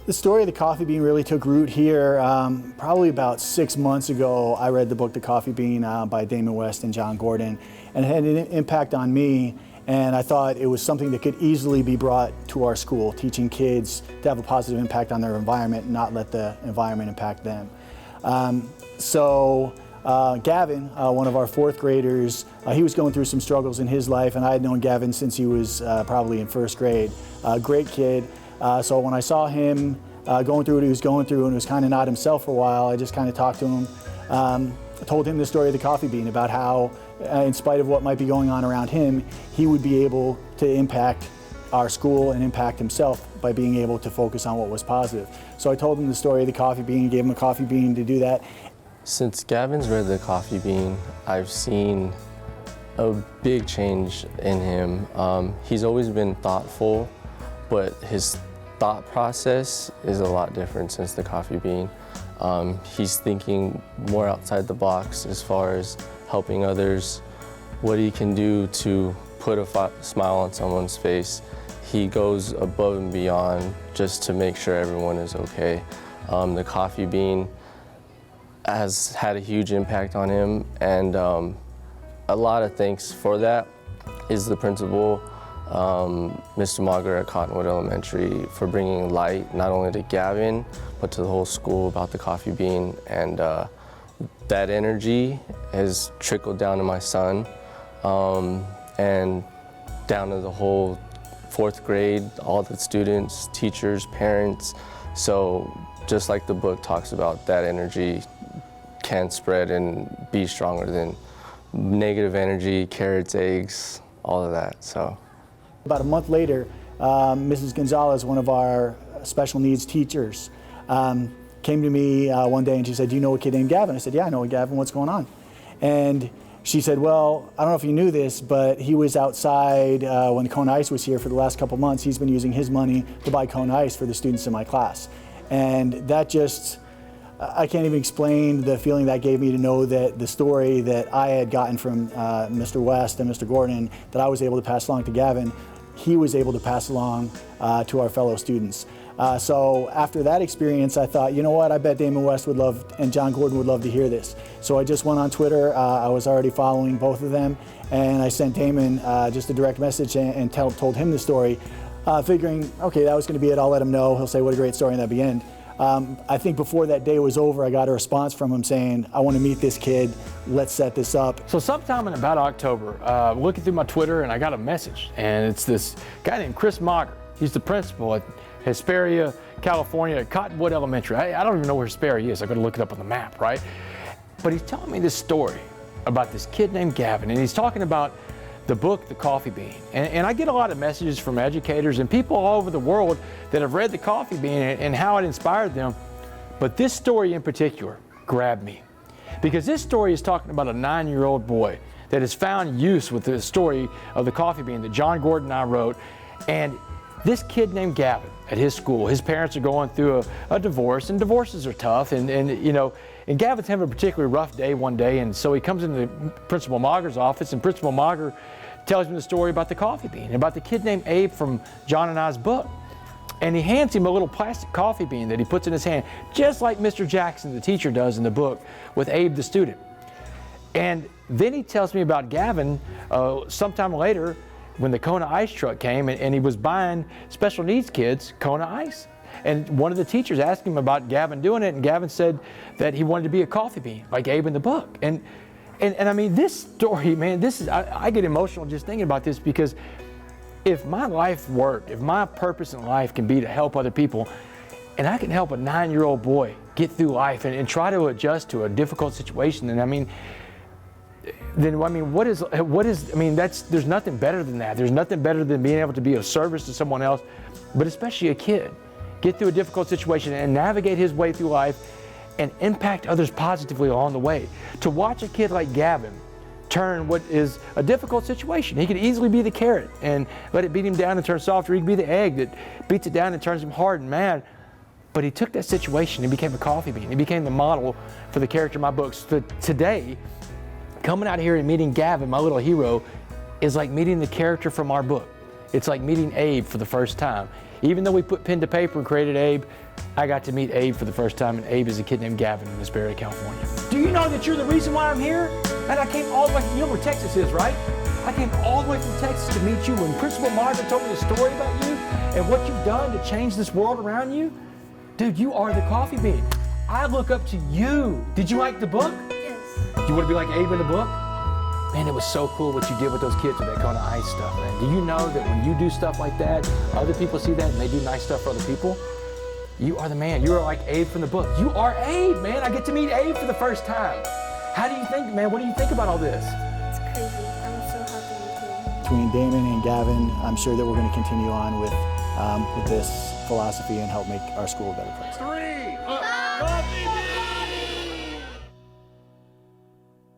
The story of the coffee bean really took root here probably about 6 months ago. I read the book The Coffee Bean by Damon West and John Gordon, and it had an impact on me, and I thought it was something that could easily be brought to our school, teaching kids to have a positive impact on their environment and not let the environment impact them. Gavin, one of our fourth graders, he was going through some struggles in his life, and I had known Gavin since he was probably in first grade. Great kid. So when I saw him going through what he was going through and was kind of not himself for a while, I just kind of talked to him. I told him the story of the coffee bean, about how in spite of what might be going on around him, he would be able to impact our school and impact himself by being able to focus on what was positive. So I told him the story of the coffee bean, gave him a coffee bean to do that. Since Gavin's read The Coffee Bean, I've seen a big change in him. He's always been thoughtful, but his thought process is a lot different since The Coffee Bean. He's thinking more outside the box as far as helping others, what he can do to put a smile on someone's face. He goes above and beyond just to make sure everyone is okay. The Coffee Bean has had a huge impact on him, and a lot of thanks for that is the principal, Mr. Mager at Cottonwood Elementary, for bringing light not only to Gavin but to the whole school about the coffee bean, and that energy has trickled down to my son and down to the whole fourth grade, all the students, teachers, parents. So just like the book talks about, that energy can spread and be stronger than negative energy, carrots, eggs, all of that. So about a month later, Mrs. Gonzalez, one of our special needs teachers, came to me one day and she said, "Do you know a kid named Gavin?" I said, "Yeah, I know a Gavin, what's going on?" And she said, "Well, I don't know if you knew this, but he was outside when Cone Ice was here for the last couple months. He's been using his money to buy Cone Ice for the students in my class." And that just, I can't even explain the feeling that gave me to know that the story that I had gotten from Mr. West and Mr. Gordon, that I was able to pass along to Gavin, he was able to pass along to our fellow students. So after that experience, I thought, you know what, I bet Damon West would love, and John Gordon would love to hear this. So I just went on Twitter. I was already following both of them, and I sent Damon just a direct message and told him the story, figuring, okay, that was going to be it. I'll let him know. He'll say, what a great story, and that'll be end. I think before that day was over, I got a response from him saying, I want to meet this kid, let's set this up. So sometime in about October, looking through my Twitter, and I got a message, and it's this guy named Chris Mager. He's the principal at Hesperia, California, at Cottonwood Elementary. I don't even know where Hesperia is. I got to look it up on the map, right? But he's telling me this story about this kid named Gavin, and he's talking about the book, The Coffee Bean. And I get a lot of messages from educators and people all over the world that have read The Coffee Bean and how it inspired them. But this story in particular grabbed me, because this story is talking about a 9-year-old boy that has found use with the story of The Coffee Bean that John Gordon and I wrote. And this kid named Gavin at his school, his parents are going through a divorce, and divorces are tough. And Gavin's having a particularly rough day one day, and so he comes into Principal Mager's office, and Principal Mager tells him the story about the coffee bean, about the kid named Abe from John and I's book. And he hands him a little plastic coffee bean that he puts in his hand, just like Mr. Jackson, the teacher, does in the book with Abe, the student. And then he tells me about Gavin sometime later when the Kona Ice truck came, and he was buying special needs kids Kona Ice. And one of the teachers asked him about Gavin doing it, and Gavin said that he wanted to be a coffee bean, like Abe in the book. And I mean, this story, man, I get emotional just thinking about this, because if my life worked, if my purpose in life can be to help other people, and I can help a 9-year-old boy get through life and try to adjust to a difficult situation, there's nothing better than that. There's nothing better than being able to be of service to someone else, but especially a kid. Get through a difficult situation and navigate his way through life and impact others positively along the way. To watch a kid like Gavin turn what is a difficult situation. He could easily be the carrot and let it beat him down and turn soft, or he could be the egg that beats it down and turns him hard and mad. But he took that situation and became a coffee bean. He became the model for the character in my books. So today, coming out here and meeting Gavin, my little hero, is like meeting the character from our book. It's like meeting Abe for the first time. Even though we put pen to paper and created Abe, I got to meet Abe for the first time, and Abe is a kid named Gavin in Hesperia, California. Do you know that you're the reason why I'm here? And I came all the way from, you know where Texas is, right? I came all the way from Texas to meet you. When Principal Margaret told me the story about you and what you've done to change this world around you, dude, you are the coffee bean. I look up to you. Did you like the book? Yes. You want to be like Abe in the book? Man, it was so cool what you did with those kids with that Kona Ice stuff, man. Do you know that when you do stuff like that, other people see that and they do nice stuff for other people? You are the man. You are like Abe from the book. You are Abe, man. I get to meet Abe for the first time. How do you think, man? What do you think about all this? It's crazy. I'm so happy with you. Between Damon and Gavin, I'm sure that we're going to continue on with this philosophy and help make our school a better place. 3, coffee!